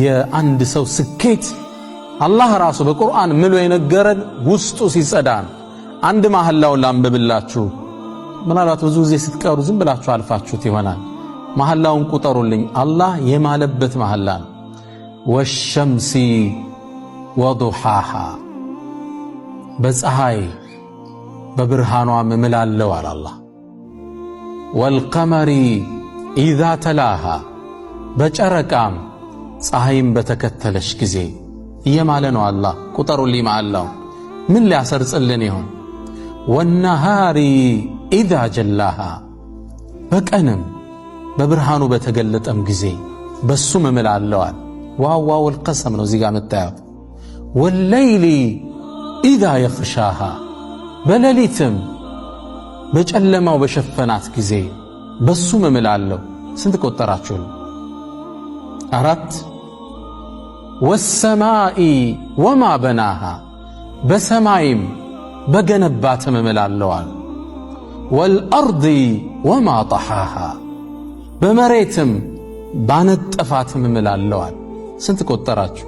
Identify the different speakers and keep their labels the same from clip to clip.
Speaker 1: የአንድ ሰው ስኬት አላህ ራሱ በቁርአን ምሎ የነገረን ውስጡ ሲጸዳን። አንድ መሐላውን ላንብብላችሁ። ምናልባት ብዙ ጊዜ ስትቀሩ ዝም ብላችሁ አልፋችሁት ይሆናል። መሐላውን ቁጠሩልኝ። አላህ የማለበት መሐላ ነው። ወሸምሲ ወዱሃሃ፣ በፀሐይ በብርሃኗ እምላለሁ አለ አላህ። ወልቀመሪ ኢዛ ተላሃ፣ በጨረቃም ፀሐይም በተከተለሽ ጊዜ እየማለ ነው አላህ። ቁጠሩልኝ መሐላው ምን ሊያሰርጽልን ይሆን? ወነሃሪ ኢዛ ጀላሃ፣ በቀንም በብርሃኑ በተገለጠም ጊዜ በሱም እምላለሁ አለ። ዋዋውል ቀሰም ነው እዚህ ጋር መታየው። ወለይሊ ኢዛ የኽሻሃ፣ በሌሊትም በጨለማው በሸፈናት ጊዜ በሱም እምላለሁ። ስንት ቆጠራችሁ? 4። ወሰማኢ ወማ በናሃ፣ በሰማይም በገነባትም እምላለሁ አለ። ወልአርዲ ወማ ጠሓሃ፣ በመሬትም ባነጠፋትም እምላለሁ አለ። ስንት ቆጠራችሁ?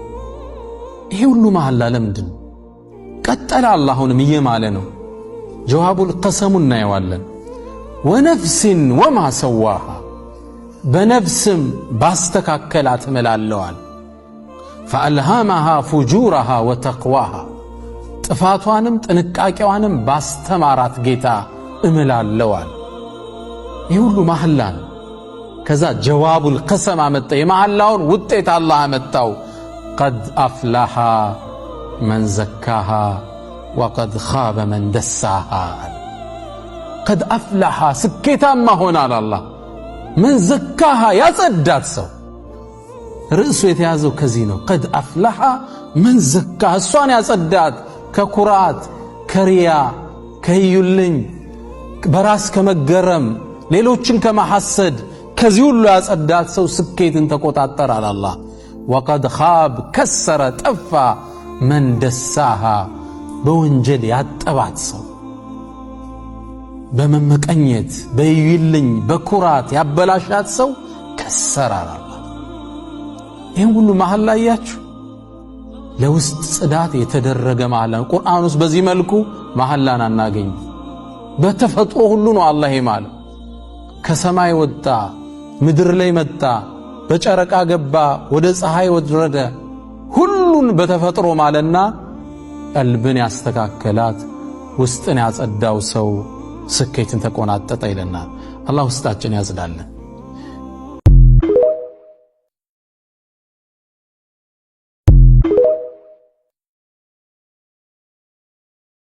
Speaker 1: ይሄ ሁሉ መሐላ ለምንድን? ቀጠለ አላሁንም እየማለ ነው። ጀዋቡል ቀሰሙ እናየዋለን። ወነፍሲን ወማ ሰዋሃ፣ በነፍስም ባስተካከላት እምላለሁ አለ። ፈአልሃመሃ ፉጁረሃ ወተቅዋሃ፣ ጥፋቷንም ጥንቃቄዋንም ባስተማራት ጌታ እምላለሁ አለ። ይህ ሁሉ መሐላ ነው። ከዛ ጀዋቡል ቀሰም አመጣ። የመሐላውን ውጤት አላህ አመጣው። ቀድ አፍላሃ መን ዘካሃ ወቀድ ኻበ መን ደሳሃ። ቀድ አፍላሃ፣ ስኬታማ ሆናል አላህ። መን ዘካሃ፣ ያጸዳት ሰው። ርዕሱ የተያዘው ከዚህ ነው። ቀድ አፍላሃ መን ዘካሃ፣ እሷን ያጸዳት ከኩራት ከሪያ ከዩልኝ በራስ ከመገረም ሌሎችን ከመሐሰድ ከዚህ ሁሉ ያጸዳት ሰው ስኬትን ተቆጣጠራል አላህ። ወቀድ ኻብ፣ ከሰረ ጠፋ፣ መን ደሳሃ፣ በወንጀል ያጠባት ሰው በመመቀኘት በይልኝ በኩራት ያበላሻት ሰው ከሰራል አላህ። ይህን ሁሉ መሐላ እያችሁ ለውስጥ ጽዳት የተደረገ መሐላ። ቁርአን ውስጥ በዚህ መልኩ መሐላን አናገኝ። በተፈጥሮ ሁሉ ነው አላህ የማለ። ከሰማይ ወጣ፣ ምድር ላይ መጣ፣ በጨረቃ ገባ፣ ወደ ፀሐይ ወረደ። ሁሉን በተፈጥሮ ማለና ቀልብን ያስተካከላት ውስጥን ያጸዳው ሰው ስኬትን ተቆናጠጠ ይለናል። አላህ ውስጣችን ያጽዳለን።